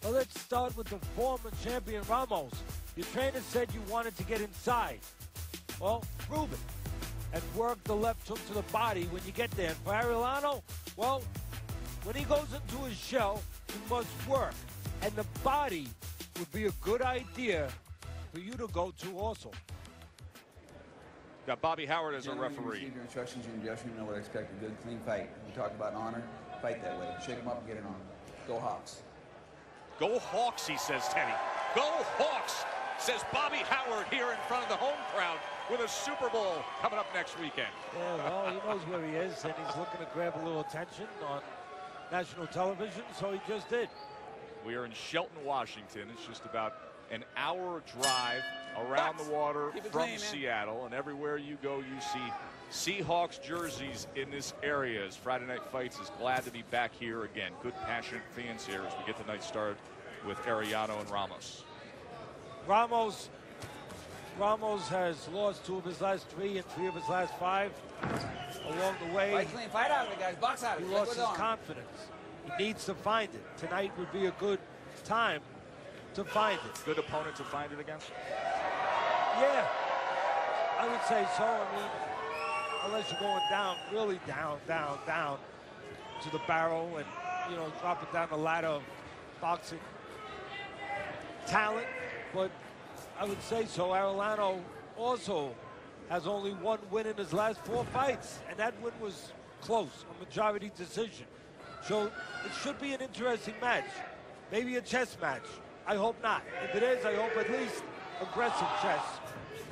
Well, let's start with the former champion Ramos. Your trainer said you wanted to get inside. Well, prove it. And work the left hook to the body when you get there. And for Arellano, well, when he goes into his shell, he must work. And the body would be a good idea for you to go to also. Got Bobby Howard as a referee. You receive your instructions in dressing room, know what I expect. A good, clean fight. We talk about honor. Fight that way. Shake them up and get it on. Go Hawks. Go Hawks, he says, Teddy. Go Hawks, says Bobby Howard here in front of the home crowd with a Super Bowl coming up next weekend. Yeah, well, he knows where he is, and he's looking to grab a little attention on national television, so he just did. We are in Shelton, Washington. It's just about an hour drive around the water from Seattle, and everywhere you go, you see Seahawks jerseys in this area. As Friday Night Fights is glad to be back here again. Good, passionate fans here as we get the night started with Arellano and Ramos. Ramos has lost 2 of his last 3 and 3 of his last 5. Along the way, Fight clean, fight out of it, guys. Box out of it. He lost his confidence. He needs to find it. Tonight would be a good time to find it. Good opponent to find it against? Yeah, I would say so. I mean, unless you're going down, really down to the barrel and, you know, dropping down the ladder of boxing talent. But I would say so. Arellano also has only 1 win in his last 4 fights, and that win was close, a majority decision. So it should be an interesting match, maybe a chess match. I hope not. If it is, I hope at least aggressive chess.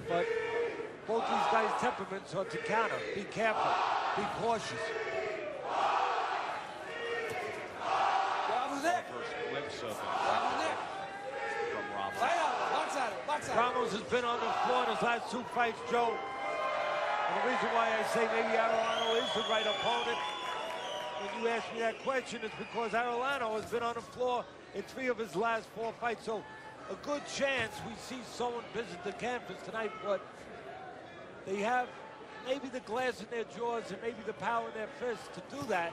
But both these guys' temperaments are to counter. Be careful. Be cautious. First glimpse of it from Ramos. Box out of it. Box out of it. Ramos has been on the floor in his last 2 fights, Joe. And the reason why I say maybe Arellano is the right opponent when you ask me that question is because Arellano has been on the floor in 3 of his last 4 fights. So a good chance we see someone visit the canvas tonight, but they have maybe the glass in their jaws and maybe the power in their fists to do that.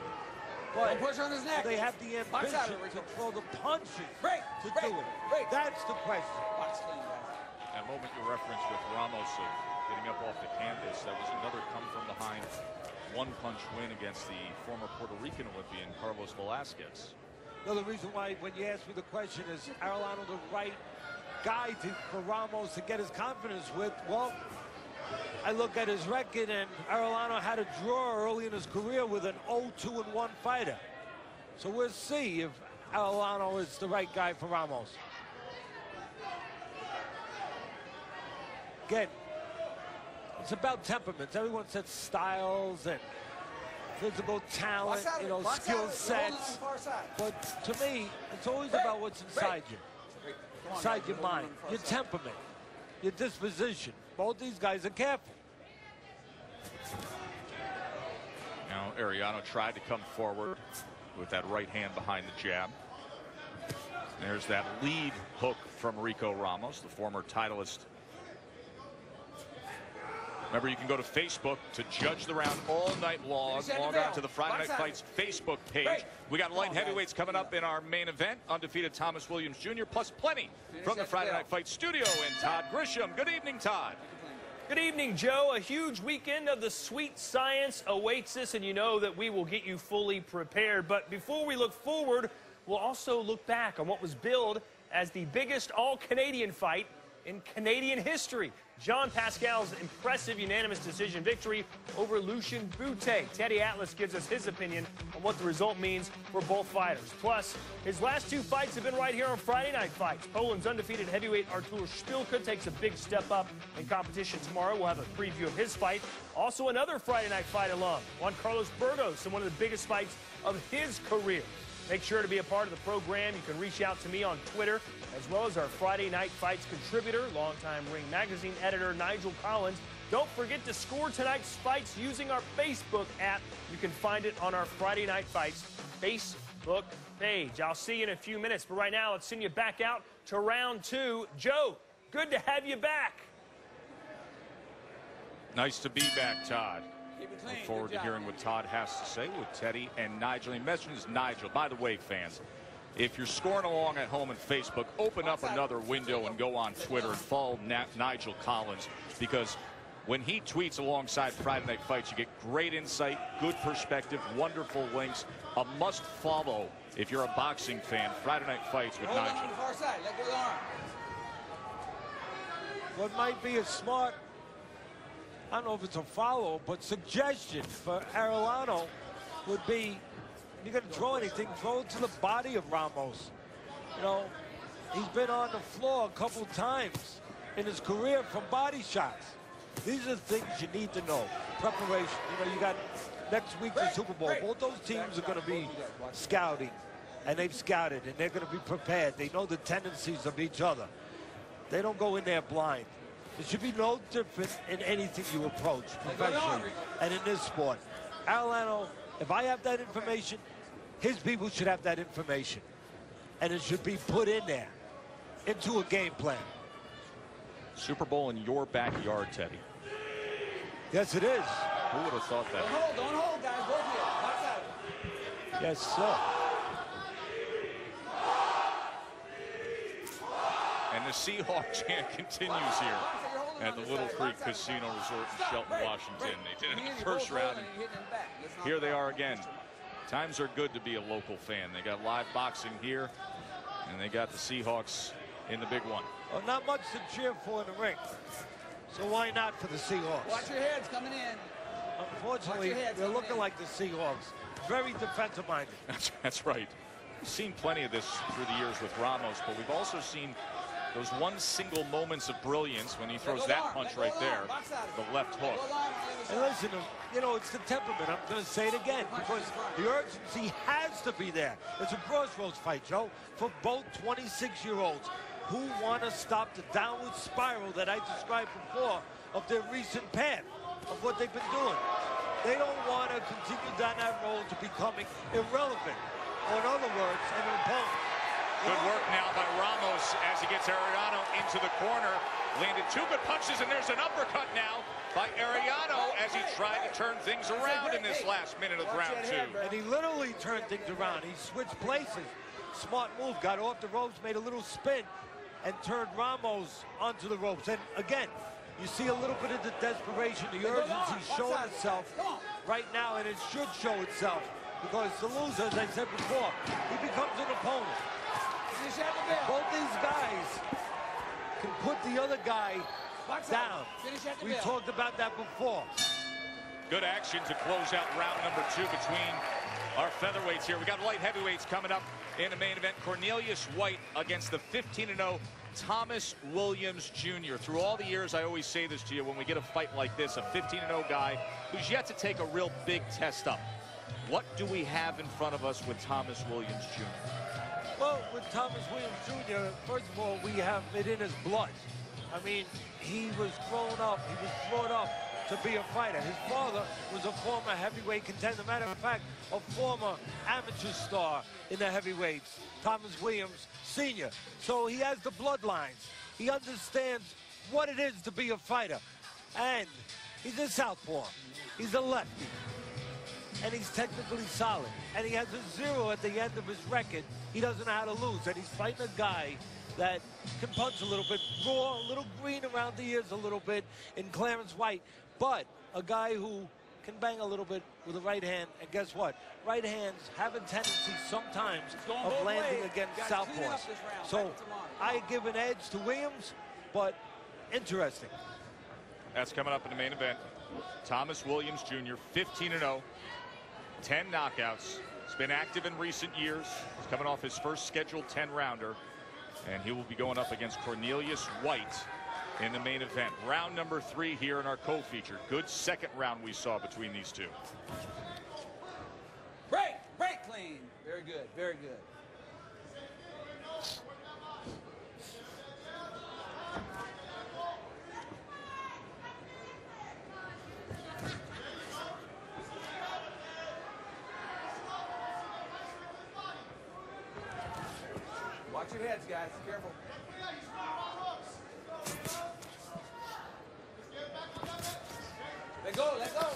But push on his neck. They have the ambition to throw the punches do it. That's the question. That moment you referenced with Ramos of getting up off the canvas, that was another come-from-behind one-punch win against the former Puerto Rican Olympian Carlos Velasquez. No, the reason why, when you ask me the question, is Arellano the right guy for Ramos to get his confidence with? Well, I look at his record, and Arellano had a draw early in his career with an 0-2-1 fighter. So we'll see if Arellano is the right guy for Ramos. Again, it's about temperaments. Everyone says styles and physical talent, you know, skill sets. But to me, it's always about what's inside you, inside your mind, your temperament, your disposition. Both these guys are careful. Now Arellano tried to come forward with that right hand behind the jab. There's that lead hook from Rico Ramos, the former titleist. Remember, you can go to Facebook to judge the round all night long. Log on to the Friday Night Fights Facebook page. We got light heavyweights coming up in our main event. Undefeated Thomas Williams Jr. plus plenty from the Friday Night Fights studio. And Todd Grisham. Good evening, Todd. Good evening, Joe. A huge weekend of the sweet science awaits us, and you know that we will get you fully prepared. But before we look forward, we'll also look back on what was billed as the biggest all-Canadian fight in Canadian history. Jean Pascal's impressive unanimous decision victory over Lucien Boutte. Teddy Atlas gives us his opinion on what the result means for both fighters. Plus, his last 2 fights have been right here on Friday Night Fights. Poland's undefeated heavyweight Artur Szpilka takes a big step up in competition tomorrow. We'll have a preview of his fight. Also another Friday Night Fight alum, Juan Carlos Burgos, in one of the biggest fights of his career. Make sure to be a part of the program. You can reach out to me on Twitter, as well as our Friday Night Fights contributor, longtime Ring Magazine editor Nigel Collins. Don't forget to score tonight's fights using our Facebook app. You can find it on our Friday Night Fights Facebook page. I'll see you in a few minutes, but right now, let's send you back out to round 2. Joe, good to have you back. Nice to be back, Todd. Look forward to hearing what Todd has to say with Teddy and Nigel. He mentions Nigel. By the way, fans, If you're scoring along at home on Facebook, open up another window and go on Twitter and follow Nigel Collins, because when he tweets alongside Friday Night Fights, you get great insight, good perspective, wonderful links. A must follow if you're a boxing fan. Friday Night Fights with Nigel. On the far side. Let go of the arm. What might be a smart, I don't know if it's a follow, but suggestion for Arellano would be, you're going to throw anything, throw it to the body of Ramos. You know, he's been on the floor a couple times in his career from body shots. These are the things you need to know. Preparation. You know, you got next week the Super Bowl. Both those teams are going to be scouting, and they've scouted, and they're going to be prepared. They know the tendencies of each other. They don't go in there blind. It should be no different in anything you approach professionally and in this sport. Arellano, if I have that information, his people should have that information. And it should be put in there, into a game plan. Super Bowl in your backyard, Teddy. Yes, it is. Who would have thought that? Don't hold, guys. Both of you. Box out. Yes, sir. And the Seahawk chant continues here at the Little Creek Casino Resort in Shelton, Washington. They did it in the first round. Here they are again. Times are good to be a local fan. They got live boxing here, and they got the Seahawks in the big one. Well, not much to cheer for in the ring. So why not for the Seahawks? Watch your heads coming in. Unfortunately, they're looking like the Seahawks. Very defensive-minded. That's right. We've seen plenty of this through the years with Ramos, but we've also seen those one single moments of brilliance when he throws that punch right there, the left hook. And listen, you know, it's the temperament. I'm going to say it again, because the urgency has to be there. It's a crossroads fight, Joe, for both 26-year-olds who want to stop the downward spiral that I described before of their recent path, of what they've been doing. They don't want to continue down that road to becoming irrelevant, or in other words, an opponent. Good work now by Ramos as he gets Arellano into the corner. Landed two good punches, and there's an uppercut now by Arellano as he tried to turn things around in this last minute of round two. And he literally turned things around. He switched places. Smart move. Got off the ropes, made a little spin, and turned Ramos onto the ropes. And again, you see a little bit of the desperation, the urgency showing itself right now, and it should show itself, because the loser, as I said before, he becomes an opponent. Both these guys can put the other guy down. We talked about that before. Good action to close out round number two between our featherweights here. We got light heavyweights coming up in the main event. Cornelius White against the 15-0 Thomas Williams Jr. Through all the years, I always say this to you, when we get a fight like this, a 15-0 guy who's yet to take a real big test up. What do we have in front of us with Thomas Williams Jr.? Well, with Thomas Williams Jr., first of all, we have it in his blood. I mean, he was grown up, he was brought up to be a fighter. His father was a former heavyweight contender. Matter of fact, a former amateur star in the heavyweights, Thomas Williams Sr. So he has the bloodlines. He understands what it is to be a fighter. And he's a southpaw. He's a lefty. And he's technically solid. And he has a 0 at the end of his record. He doesn't know how to lose. And he's fighting a guy that can punch a little bit raw, a little green around the ears a little bit in Clarence White, but a guy who can bang a little bit with the right hand. And guess what? Right hands have a tendency sometimes of landing against southpaws. So I give an edge to Williams, but interesting. That's coming up in the main event. Thomas Williams Jr., 15-0, 10 knockouts. He's been active in recent years. He's coming off his first scheduled 10-rounder. And he will be going up against Cornelius White in the main event. Round number 3 here in our co-feature. Good second round we saw between these two. Break clean. Very good, very good. Watch your heads, guys. Careful. Let go, let go.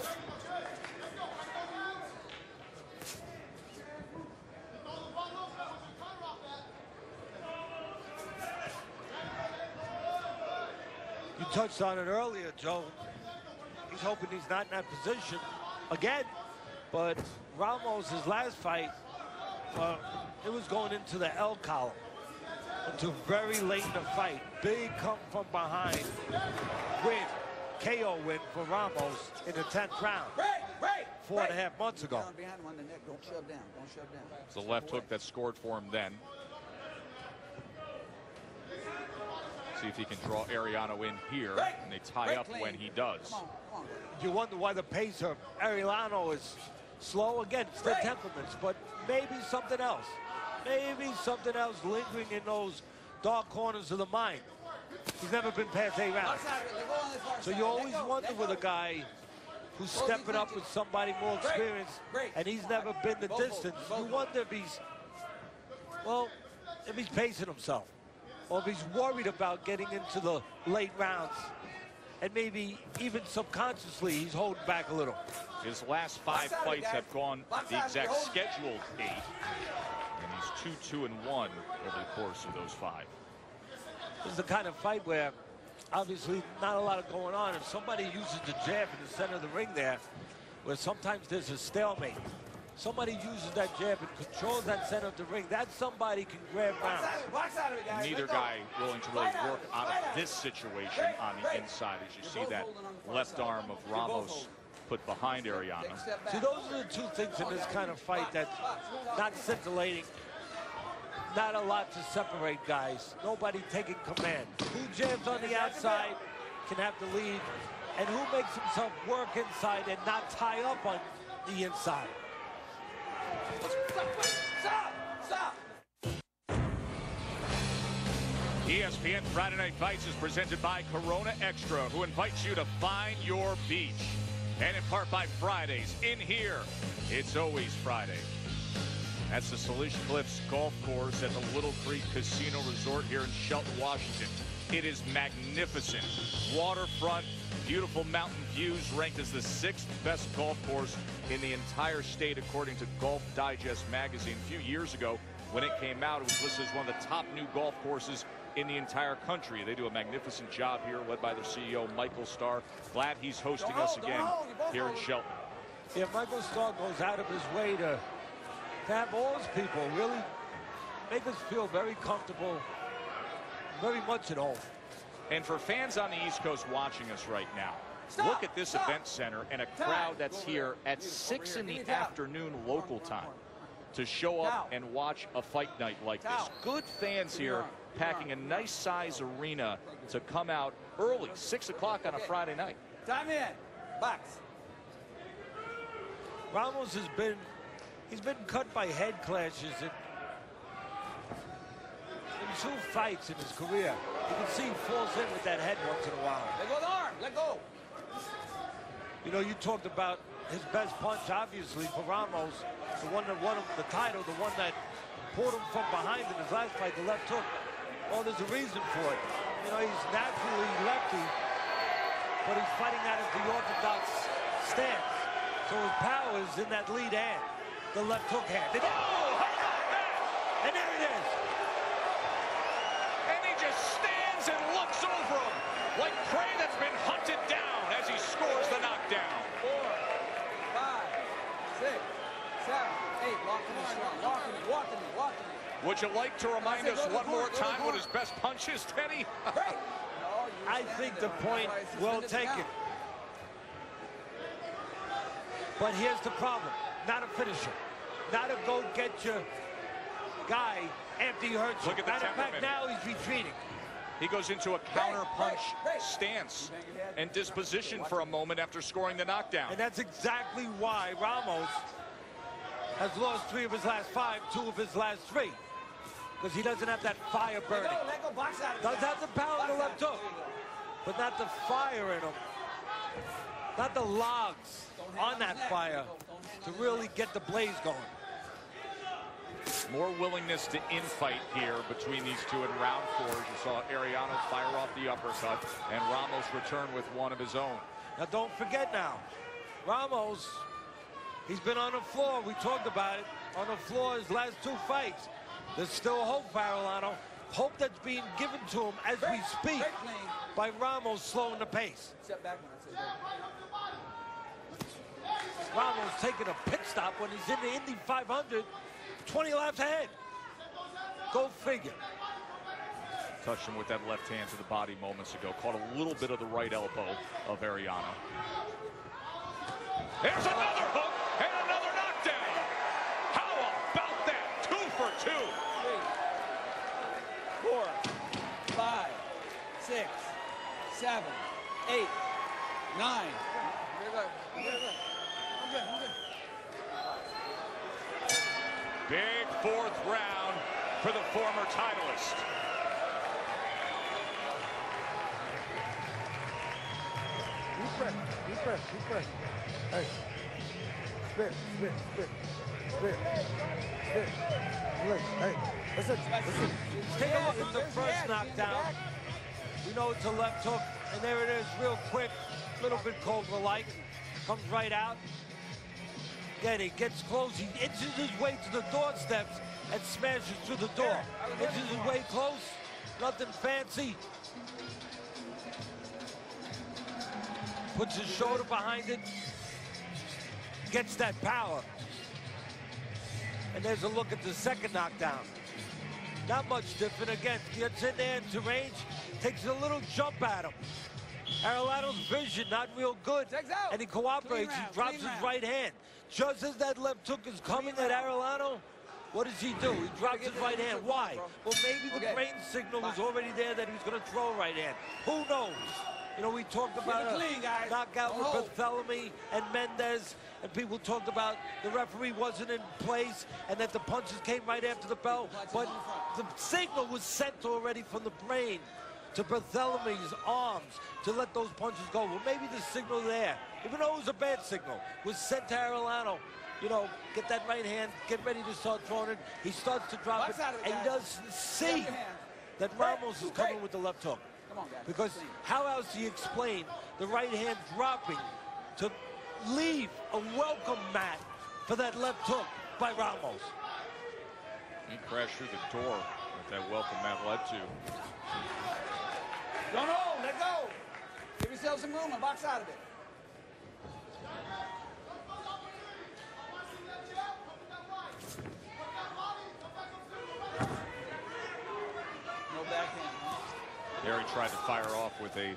touched on it earlier, Joe. He's hoping he's not in that position again. But Ramos, his last fight, it was going into the L column until very late in the fight. Big come from behind win, KO win for Ramos in the 10th round. 4.5 months ago. Don't shove down. Don't shove down. It's the left hook that scored for him then. See if he can draw Arellano in here, and they tie up when he does. Come on. You wonder why the pace of Arellano is slow. Again, it's their temperaments, but maybe something else. Maybe something else lingering in those dark corners of the mind. He's never been past 8 rounds. So you always wonder with a guy who's stepping up with somebody more experienced, and he's never been the distance. You wonder if he's, well, if he's pacing himself, or if he's worried about getting into the late rounds, and maybe even subconsciously he's holding back a little. His last 5 fights have gone the exact scheduled 8, and he's 2-2-1 over the course of those 5. This is the kind of fight where obviously not a lot of going on. If somebody uses the jab in the center of the ring there, where sometimes there's a stalemate, somebody uses that jab and controls that center of the ring, that somebody can grab rounds. Neither guy willing to really work out of this situation on the inside, as you see that left arm of Ramos put behind Arellano. See, those are the 2 things in this kind of fight that's not scintillating. Not a lot to separate guys. Nobody taking command. Who jabs on the outside can have the lead, and who makes himself work inside and not tie up on the inside. Stop! ESPN Friday Night Fights is presented by Corona Extra, who invites you to find your beach. And in part by Fridays. In here, it's always Friday. That's the Salish Cliffs Golf Course at the Little Creek Casino Resort here in Shelton, Washington. It is magnificent. Waterfront, beautiful mountain views, ranked as the 6th best golf course in the entire state, according to Golf Digest magazine. A few years ago, when it came out, it was listed as one of the top new golf courses in the entire country. They do a magnificent job here, led by their CEO, Michael Starr. Glad he's hosting us again here in Shelton. Yeah, Michael Starr goes out of his way to have all his people really make us feel very comfortable, very much at home. And for fans on the East Coast watching us right now, look at this event center and a crowd that's here at 6 in the afternoon local time to show up and watch a fight night like this. Good fans here packing a nice size arena to come out early, 6 o'clock on a Friday night. Time in. Box. Ramos has been, he's been cut by head clashes in 2 fights in his career. You can see he falls in with that head once in a while. Let go the arm. Let go. You know, you talked about his best punch, obviously, for Ramos. The one that won him the title, the one that pulled him from behind in his last fight, the left hook. Well, there's a reason for it. You know, he's naturally lefty, but he's fighting out of the orthodox stance. So his power is in that lead hand, the left hook hand. And, oh, how about that? And there it is. And he just stands and looks over him like prey that's been hunted down as he scores the knockdown. 4, 5, 6, 7, 8. Lock in strong. Lock in. Would you like to remind us one more time what his best punch is, Teddy? I think the point well taken. But here's the problem. Not a finisher. Not a go get your guy after you hurt you. Look at the matter of fact, temperament. now he's retreating. He goes into a counter punch stance and disposition for a moment after scoring the knockdown. And that's exactly why Ramos has lost 3 of his last 5, 2 of his last 3. Because he doesn't have that fire burning. Does have the power in the left hook, but not the fire in him. Not the logs on that fire to really get the blaze going. More willingness to infight here between these two in round 4. You saw Arellano fire off the uppercut and Ramos return with one of his own. Now don't forget now, Ramos, he's been on the floor. We talked about it. On the floor his last 2 fights. There's still hope for Arellano. hope that's being given to him as we speak by Ramos slowing the pace. Step back when I say that. Ramos taking a pit stop when he's in the Indy 500, 20 laps ahead. Go figure. Touched him with that left hand to the body moments ago. Caught a little bit of the right elbow of Arellano. There's another hook and another knockdown. How about that? 2 for 2. 3, 4, 5, 6, 7, 8, 9. Big 4th round for the former titleist. Deep breath. Hey. Spit. Look, hey, listen. Take a look at the first knockdown. We know it's a left hook, and there it is, real quick, little bit Cobra-like. Comes right out. Again, he gets close. He inches his way to the doorsteps and smashes through the door. Inches his way close. Nothing fancy. Puts his shoulder behind it. Gets that power. And there's a look at the second knockdown. Not much different. Again, gets in there into range. Takes a little jump at him. Arellano's vision not real good. And he cooperates. He drops his right hand. Just as that left hook is coming at Arellano, what does he do? He drops his right hand. Why? Well, maybe the brain signal was already there that he was going to throw a right hand. Who knows? You know, we talked about a knockout with Barthélemy and Mendez, and people talked about the referee wasn't in place and that the punches came right after the bell. But the signal was sent already from the brain to Barthélemy's arms to let those punches go. Well, maybe the signal there, even though it was a bad signal, was sent to Arellano. You know, get that right hand, get ready to start throwing it. He starts to drop it, and he does see that Ramos is coming with the left hook. Because how else do you explain the right hand dropping to leave a welcome mat for that left hook by Ramos? He crashed through the door that welcome mat led to. Don't hold, let go. Give yourself some room and box out of it. No backhand. There he tried to fire off with a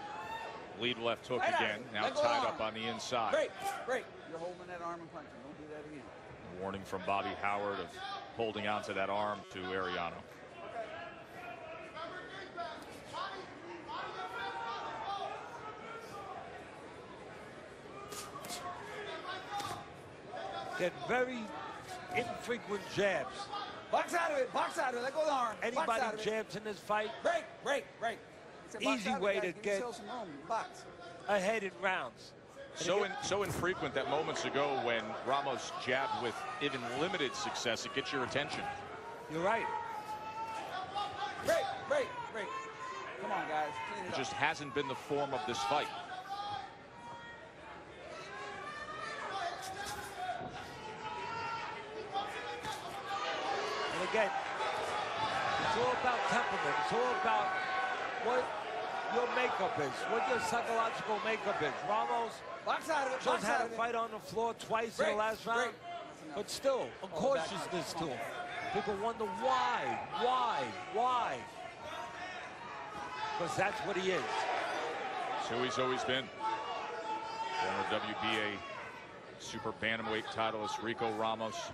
lead left hook again. Now tied up on the inside. Break. You're holding that arm and punching. Don't do that again. A warning from Bobby Howard of holding onto that arm to Arellano. Get very infrequent jabs. Box out of it. Let go of the arm. Anybody jabs in this fight? Break. Easy way to get ahead in rounds. So infrequent that moments ago when Ramos jabbed with even limited success, it gets your attention. You're right. Break. Come on, guys. It just hasn't been the form of this fight. And again, it's all about temperament. It's all about what your makeup is, what your psychological makeup is. Ramos just had a fight on the floor twice in the last round, but still a cautiousness to him. People wonder why? Because that's what he is. So he's always been. Former WBA super bantamweight titleist Rico Ramos.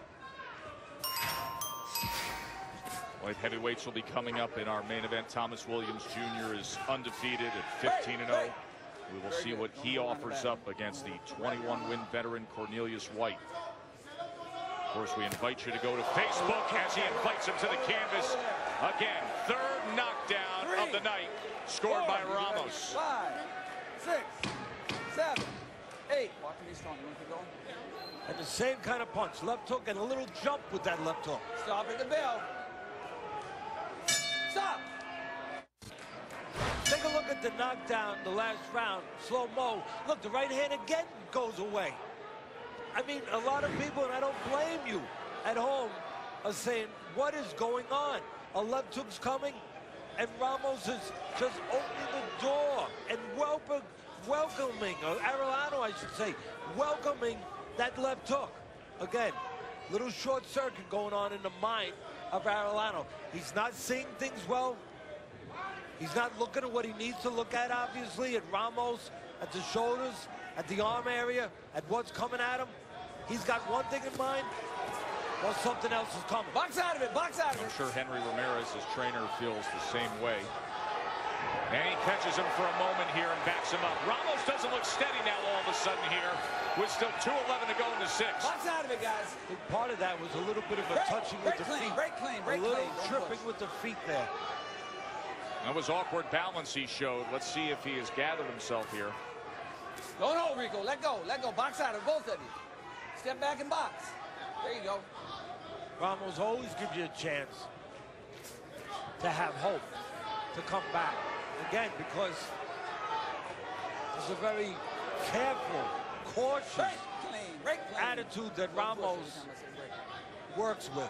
Light heavyweights will be coming up in our main event. Thomas Williams Jr. is undefeated at 15-0. We will see what he offers up against the 21-win veteran Cornelius White. Of course, we invite you to go to Facebook as he invites him to the canvas. Again, third knockdown of the night, scored by Ramos. 5, 6, 7, 8. Watch him be strong. You want to keep going? And the same kind of punch. Left hook and a little jump with that left hook. Stop at the bell. Stop. Take a look at the knockdown, the last round, slow-mo. Look, the right hand again goes away. I mean, a lot of people, and I don't blame you, at home are saying, what is going on? A left hook's coming, And Ramos is just opening the door and welcoming, or Arellano, I should say, welcoming that left hook. Again, little short circuit going on in the mind of Arellano. He's not seeing things well. He's not looking at what he needs to look at, obviously, at Ramos, at the shoulders, at the arm area, at what's coming at him. He's got one thing in mind, well, something else is coming. Box out of it, box out of it. I'm sure Henry Ramirez, his trainer, feels the same way. And he catches him for a moment here and backs him up. Ramos doesn't look steady now all of a sudden here, with still 2:11 to go in the 6th. Box out of it, guys. I think part of that was a little bit of a touching with the feet. Break clean, break clean. A clean. little tripping with the feet there. That was awkward balance he showed. Let's see if he has gathered himself here. Don't hold, Rico. Let go. Let go. Box out of both of you. Step back and box. There you go. Ramos always gives you a chance to have hope to come back. Again, because there's a very careful, cautious break clean. attitude that Ramos works with.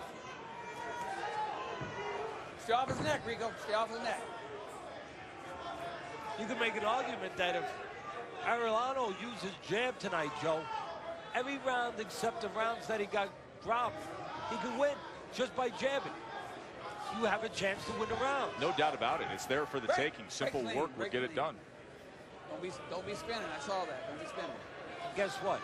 Stay off his neck, Rico. Stay off his neck. You can make an argument that if Arellano used his jab tonight, Joe, every round except the rounds that he got dropped, he could win just by jabbing. You have a chance to win a round. No doubt about it. It's there for the taking. Simple work will get it done. Don't be spinning. I saw that. Don't be spinning. Guess what?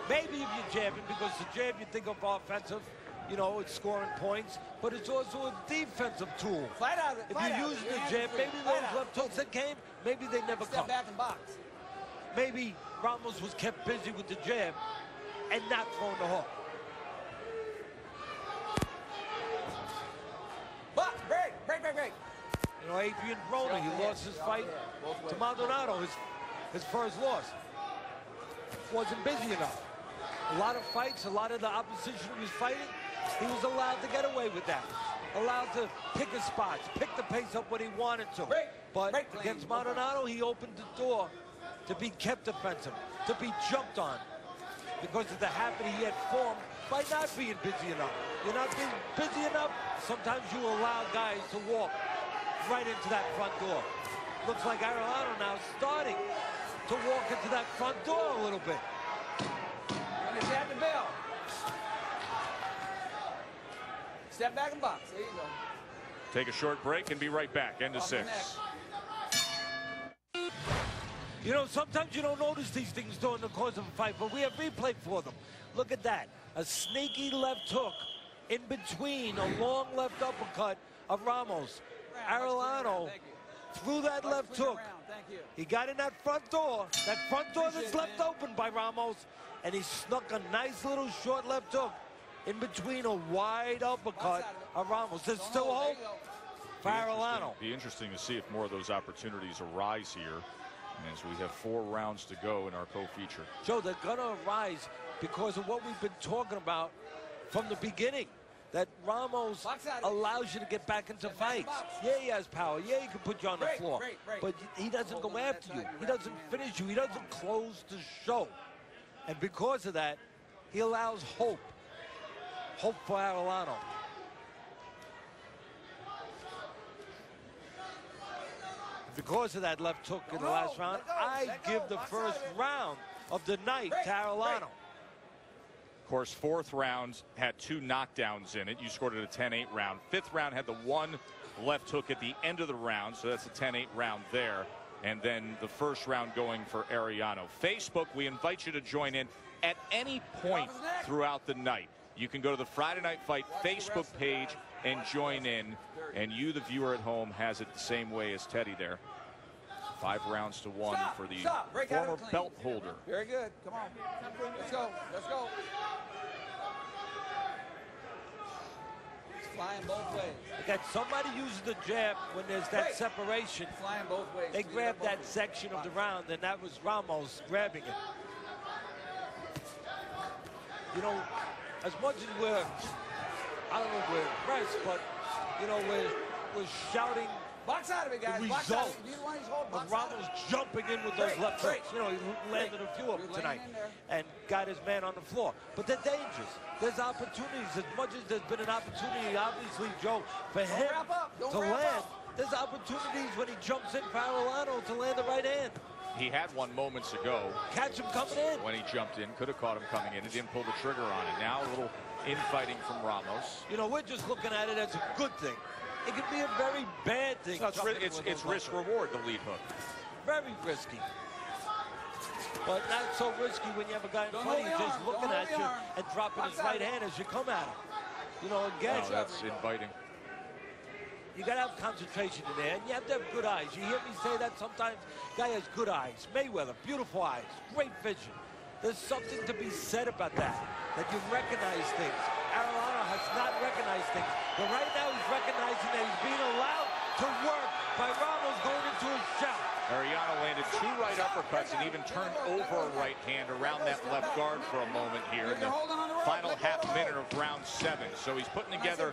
Maybe if you're jabbing, because the jab you think of offensive, you know, it's scoring points, but it's also a defensive tool. Fight out of it. If you use the jab, maybe those left hooks that came, maybe they never come. Step back and box. Maybe Ramos was kept busy with the jab and not throwing the hook. Box, break. You know, Adrian Broner, he lost his fight to Maldonado, his first loss. Wasn't busy enough. A lot of fights, a lot of the opposition he was fighting, he was allowed to get away with that. Allowed to pick his spots, pick the pace up when he wanted to. But against Maldonado, he opened the door to be kept defensive, to be jumped on, because of the habit he had formed by not being busy enough. You're not being busy enough, sometimes you allow guys to walk right into that front door. Looks like Arellano now starting to walk into that front door a little bit. When it's at the bell. Step back and box. There you go. Take a short break and be right back. End of 6. You know, sometimes you don't notice these things during the course of a fight, but we have replay for them. Look at that. A sneaky left hook in between a long left uppercut of Ramos. Arellano threw that left hook. He got in that front door that's left open by Ramos, and he snuck a nice little short left hook in between a wide uppercut of Ramos. There's still hope for Arellano. Be interesting to see if more of those opportunities arise here, as we have 4 rounds to go in our co-feature. Joe, they're going to arise because of what we've been talking about from the beginning. That Ramos allows you to get back into fights. Yeah, he has power. Yeah, he can put you on the floor. But he doesn't go after you. He doesn't finish you. He doesn't close the show. And because of that, he allows hope. Hope for Arellano. Because of that left hook in the last round, I give the first round of the night to Arellano. Of course, 4th round had 2 knockdowns in it. You scored it a 10-8 round. 5th round had the 1 left hook at the end of the round, so that's a 10-8 round there. And then the first round going for Arellano. Facebook, we invite you to join in at any point throughout the night. You can go to the Friday Night Fight Facebook page and join in. And you, the viewer at home, has it the same way as Teddy there. 5 rounds to 1 for the former belt holder. Very good. Come on. Let's go. Let's go. It's flying both ways. Again, somebody uses the jab when there's that separation. Flying both ways. They grabbed that section of the round, and that was Ramos grabbing it. You know, as much as we're, I don't know if we're impressed, but, you know, we're shouting box out of it, guys. the result of Ramos jumping in with those left hooks. You know, he landed a few of them tonight and got his man on the floor. But they're dangerous. There's opportunities. As much as there's been an opportunity, obviously, Joe, for him to land, There's opportunities when he jumps in for Arellano to land the right hand. He had one moments ago. Catch him coming in. When he jumped in, could have caught him coming in. He didn't pull the trigger on it. Now a little infighting from Ramos. You know, we're just looking at it as a good thing. It could be a very bad thing. No, it's risk-reward, the lead hook. Very risky. But not so risky when you have a guy in front of you just looking at you and dropping his right hand as you come at him. You know, again. No, that's inviting. You got to have concentration in there, and you have to have good eyes. You hear me say that sometimes? Guy has good eyes. Mayweather, beautiful eyes, great vision. There's something to be said about that you recognize things. Arellano has not recognized things, but right now he's recognizing that he's being allowed to work by Ramos going into his shot. Arellano landed 2 right uppercuts and even turned over a right hand around that left guard for a moment here in the final half minute of round 7. So he's putting together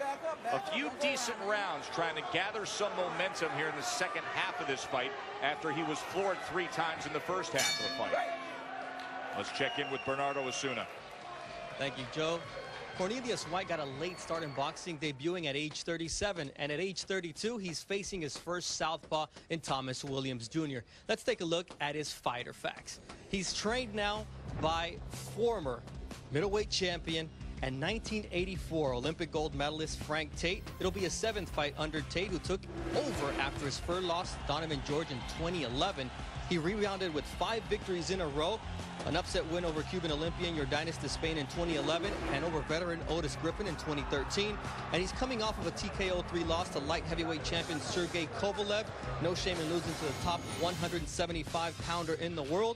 a few decent rounds, trying to gather some momentum here in the second half of this fight after he was floored 3 times in the first half of the fight. Let's check in with Bernardo Osuna. Thank you, Joe. Cornelius White got a late start in boxing, debuting at age 37, and at age 32, he's facing his first southpaw in Thomas Williams Jr. Let's take a look at his fighter facts. He's trained now by former middleweight champion and 1984 Olympic gold medalist Frank Tate. It'll be a 7th fight under Tate, who took over after his first loss to Donovan George in 2011. He rebounded with 5 victories in a row, an upset win over Cuban Olympian Yordanis de Spain in 2011 and over veteran Otis Griffin in 2013. And he's coming off of a TKO 3 loss to light heavyweight champion Sergey Kovalev. No shame in losing to the top 175-pounder in the world.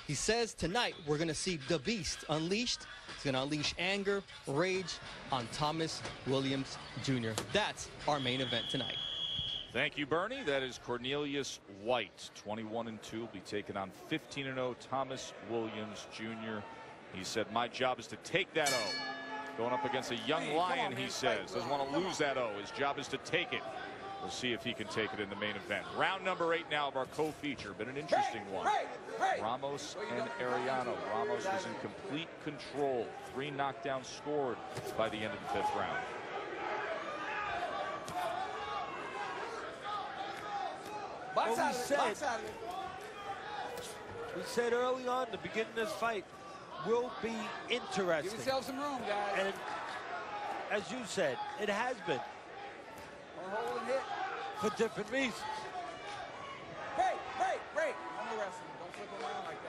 He says tonight we're going to see the beast unleashed. He's going to unleash anger, rage on Thomas Williams Jr. That's our main event tonight. Thank you, Bernie. That is Cornelius White, 21-2, will be taking on 15-0 Thomas Williams Jr. He said, my job is to take that O. Going up against a young lion, he says. Doesn't want to lose that O. His job is to take it. We'll see if he can take it in the main event. Round number 8 now of our co-feature. Been an interesting one. Ramos and Arellano. Ramos was in complete control. 3 knockdowns scored by the end of the 5th round. We said early on, the beginning of this fight will be interesting. Give yourself some room, guys. And as you said, it has been. Hold and hit. For different reasons. Break. No more wrestling. Don't flip around like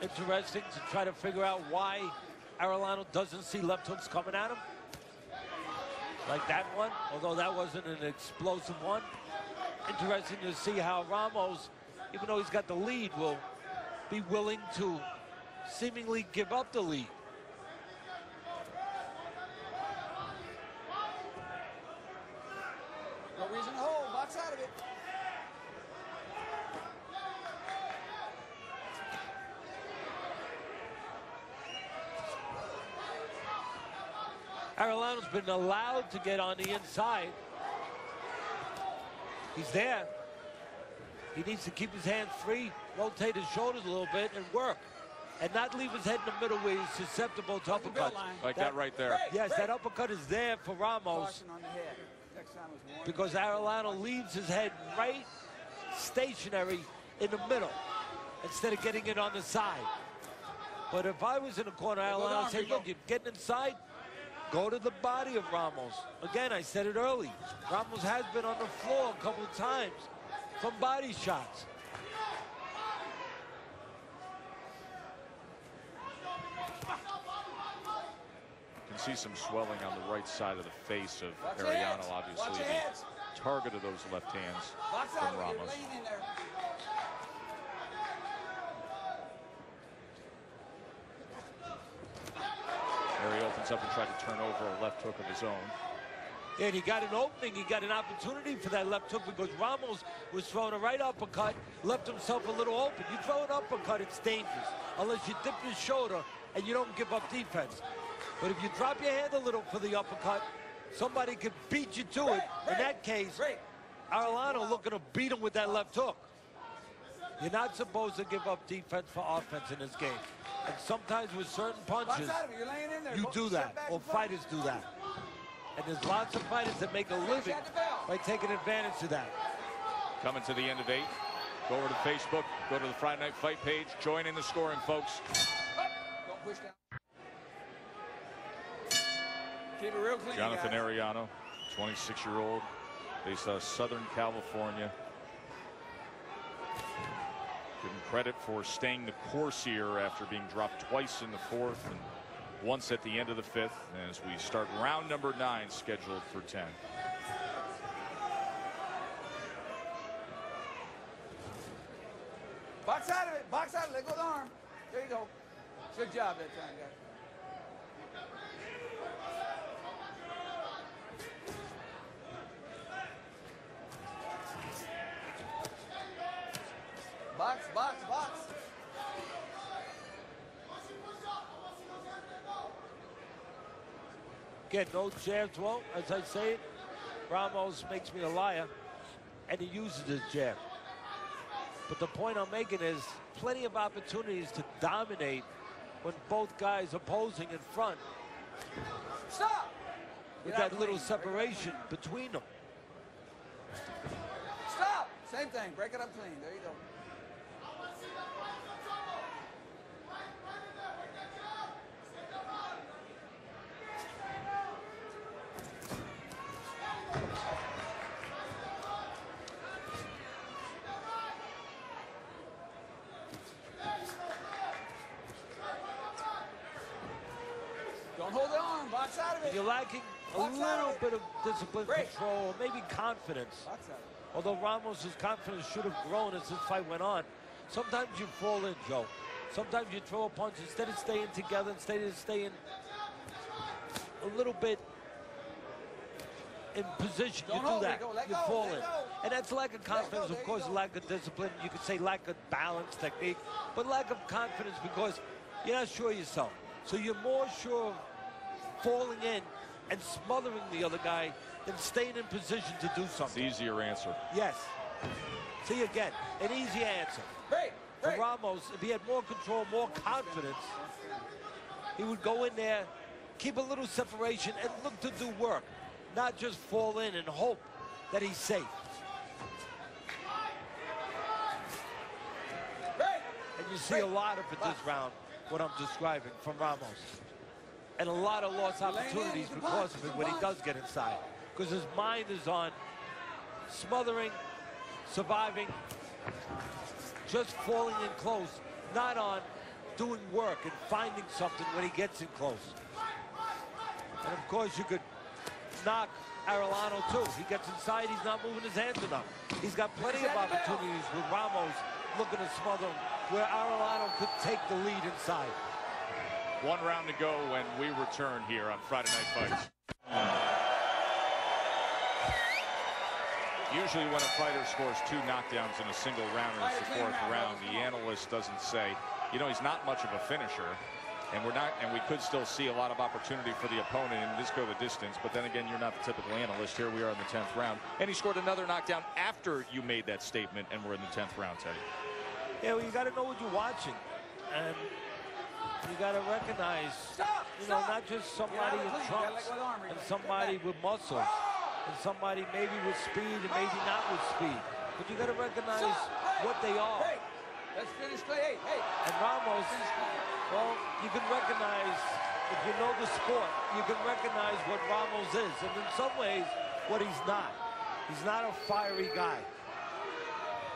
that. Interesting to try to figure out why Arellano doesn't see left hooks coming at him. Like that one, although that wasn't an explosive one. Interesting to see how Ramos, even though he's got the lead, will be willing to seemingly give up the lead. No reason to hold. Box out of it. Arellano's been allowed to get on the inside. He's there. He needs to keep his hands free, rotate his shoulders a little bit, and work. And not leave his head in the middle where he's susceptible to uppercuts. Like that right there. Yes, that uppercut is there for Ramos. Because Arellano leaves his head right stationary in the middle instead of getting it on the side. But if I was in the corner, Arellano would say, look, you're getting inside, go to the body of Ramos. Again, I said it early. Ramos has been on the floor a couple of times from body shots. You can see some swelling on the right side of the face of Arellano, obviously the target of those left hands from Ramos. There he opens up and tried to turn over a left hook of his own. And he got an opening, he got an opportunity for that left hook because Ramos was throwing a right uppercut, left himself a little open. You throw an uppercut, it's dangerous, unless you dip your shoulder and you don't give up defense. But if you drop your hand a little for the uppercut, somebody could beat you to it. In that case, Arellano looking to beat him with that left hook. You're not supposed to give up defense for offense in this game. And sometimes with certain punches, you do that, or fighters do that. And there's lots of fighters that make a living by taking advantage of that. Coming to the end of 8. Go over to Facebook, go to the Friday Night Fight page, join in the scoring, folks. Don't push down. Keep it real clean, Jonathan guys. Arellano, 26-year-old, based out of Southern California. Give him credit for staying the course here after being dropped twice in the 4th and once at the end of the 5th, as we start round number 9 scheduled for 10. Box out of it. Box out of it. Let go of the arm. There you go. Good job that time, guys. Box, box, box. Again, no jabs. Well, as I say it, Ramos makes me a liar, and he uses his jab. But the point I'm making is plenty of opportunities to dominate when both guys opposing in front. Stop! With that little separation between them. Stop! Same thing. Break it up clean. There you go. Don't hold the arm. Box out of it. You're lacking a little bit of discipline, control, maybe confidence. Box out of it. Although Ramos' confidence should have grown as this fight went on. Sometimes you fall in, Joe. Sometimes you throw a punch instead of staying together, instead of staying a little bit in position. You do that. You fall in. And that's lack of confidence, of course, lack of discipline. You could say lack of balance, technique, but lack of confidence because you're not sure of yourself. So you're more sure of falling in and smothering the other guy than staying in position to do something. It's the easier answer. Yes. See, again, an easy answer. For Ramos, if he had more control, more confidence, he would go in there, keep a little separation, and look to do work, not just fall in and hope that he's safe. And you see a lot of it this round, what I'm describing from Ramos. And a lot of lost opportunities because of it when he does get inside. Because his mind is on smothering, surviving, just falling in close, not on doing work and finding something when he gets in close. And of course you could knock Arellano too. He gets inside, he's not moving his hands enough. He's got plenty of opportunities with Ramos looking to smother him, where Arellano could take the lead inside. 1 round to go when we return here on Friday Night Fights. Usually when a fighter scores 2 knockdowns in a single round, and it's the 4th round, the analyst doesn't say, you know, he's not much of a finisher, and we could still see a lot of opportunity for the opponent and this go the distance. But then again, you're not the typical analyst. Here we are in the 10th round, and he scored another knockdown after you made that statement, and we're in the 10th round, Teddy. Yeah, well, you got to know what you're watching, and you got to recognize, you know, not just somebody with trunks and somebody with muscles. And somebody maybe with speed and maybe not with speed. But you got to recognize what they are. Let's finish play. And Ramos, well, you can recognize, if you know the sport, you can recognize what Ramos is. And in some ways, what he's not. He's not a fiery guy.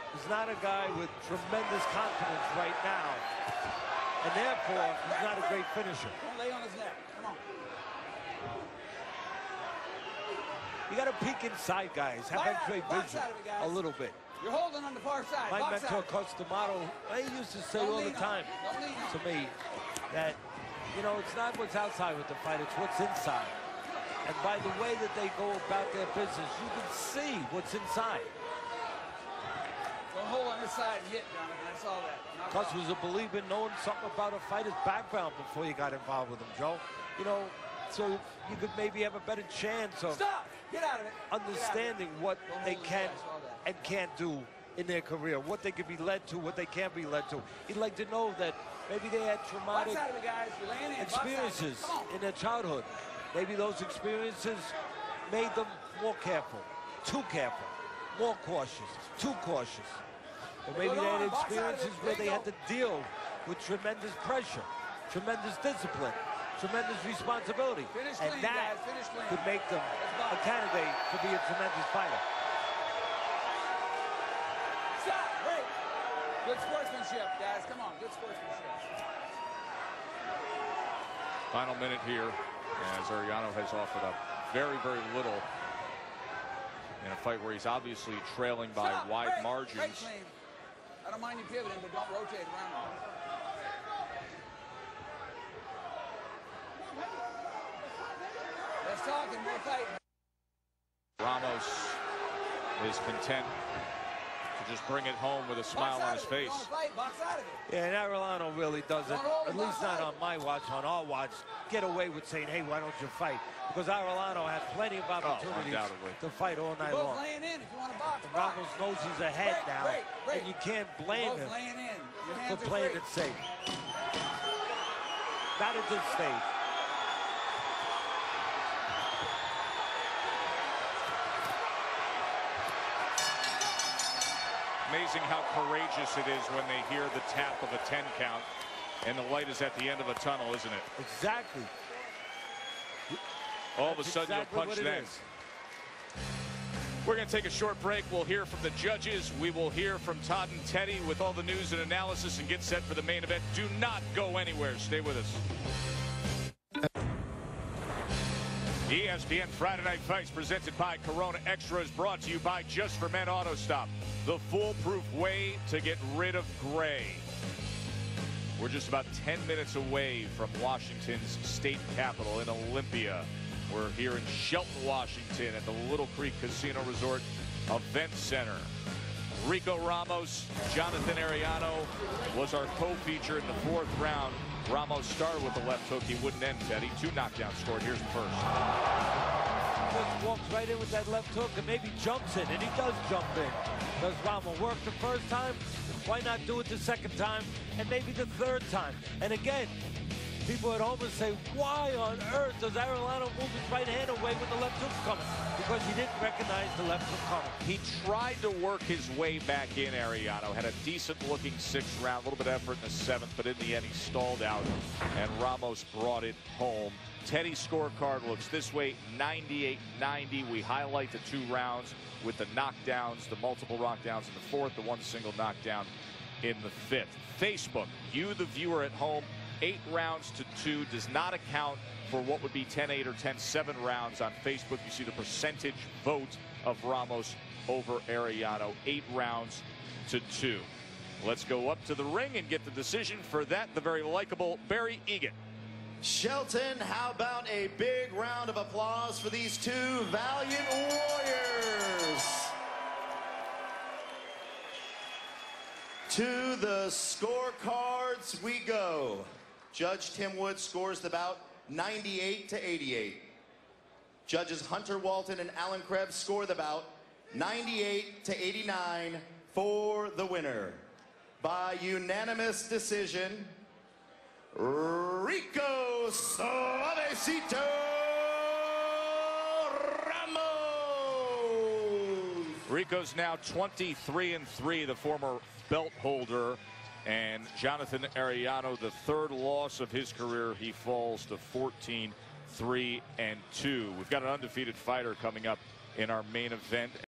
He's not a guy with tremendous confidence right now. And therefore, he's not a great finisher. Don't lay on his neck. Come on. You got to peek inside, guys. Have X-ray vision a little bit. You're holding on the far side. My mentor, Coach D'Amato, he used to say all the time to me that, you know, it's not what's outside with the fight, it's what's inside. And by the way that they go about their business, you can see what's inside. Don't hold on this side and hit, Jonathan. I saw that. Coach was a believer in knowing something about a fighter's background before you got involved with him, Joe. You know, so you could maybe have a better chance of Get out of it. understanding what they can and can't do in their career, what they can be led to, what they can't be led to. He'd like to know that maybe they had traumatic experiences in their childhood Maybe those experiences made them more careful, too careful, more cautious, too cautious. Or maybe they had experiences where they had to deal with tremendous pressure, tremendous discipline, tremendous responsibility. And that could make them a candidate to be a tremendous fighter. Stop, break. Good sportsmanship, guys. Come on, good sportsmanship. Final minute here as Arellano has offered up very, very little in a fight where he's obviously trailing by wide margins. Break clean. I don't mind you pivoting, but don't rotate around. Let's talk and more fighting. Ramos is content to just bring it home with a smile on his face. Box out of it. Yeah, and Arellano really doesn't, at least not on my watch, on our watch, get away with saying, hey, why don't you fight? Because Arellano had plenty of opportunities to fight all night long. Laying in if you want to box. Ramos knows he's ahead now, and you can't blame him for playing it safe. Not at this stage. Amazing how courageous it is when they hear the tap of a 10 count and the light is at the end of a tunnel, isn't it? Exactly. All of a sudden you'll punch then. We're going to take a short break. We'll hear from the judges. We will hear from Todd and Teddy with all the news and analysis and get set for the main event. Do not go anywhere. Stay with us. ESPN Friday Night Fights presented by Corona Extra is brought to you by Just for Men Auto Stop, the foolproof way to get rid of gray. We're just about 10 minutes away from Washington's state capital in Olympia. We're here in Shelton, Washington at the Little Creek Casino Resort Event Center. Rico Ramos, Jonathan Arellano was our co-feature in the 4th round. Ramos started with the left hook. He wouldn't end, Teddy. 2 knockdowns scored. Here's the first. Just walks right in with that left hook and maybe jumps in, and he does jump in. Does Ramos work the first time? Why not do it the second time and maybe the 3rd time? And again, people at home will say, why on earth does Arellano move his right hand away when the left hook's coming? Because he didn't recognize the left hook coming. He tried to work his way back in, Arellano. Had a decent-looking 6th round, a little bit of effort in the 7th, but in the end he stalled out, and Ramos brought it home. Teddy's scorecard looks this way, 98-90. We highlight the 2 rounds with the knockdowns, the multiple knockdowns in the 4th, the 1 single knockdown in the 5th. Facebook, you the viewer at home, 8 rounds to 2 does not account for what would be 10-8 or 10-7 rounds on Facebook. You see the percentage vote of Ramos over Arellano, 8 rounds to 2. Let's go up to the ring and get the decision for that, the very likable Barry Egan. Shelton, how about a big round of applause for these 2 valiant warriors? To the scorecards we go. Judge Tim Wood scores the bout 98-88. Judges Hunter Walton and Alan Krebs score the bout 98-89 for the winner. By unanimous decision, Rico Suavecito Ramos. Rico's now 23-3, the former belt holder. And Jonathan Arellano, the 3rd loss of his career, he falls to 14-3-2. We've got an undefeated fighter coming up in our main event.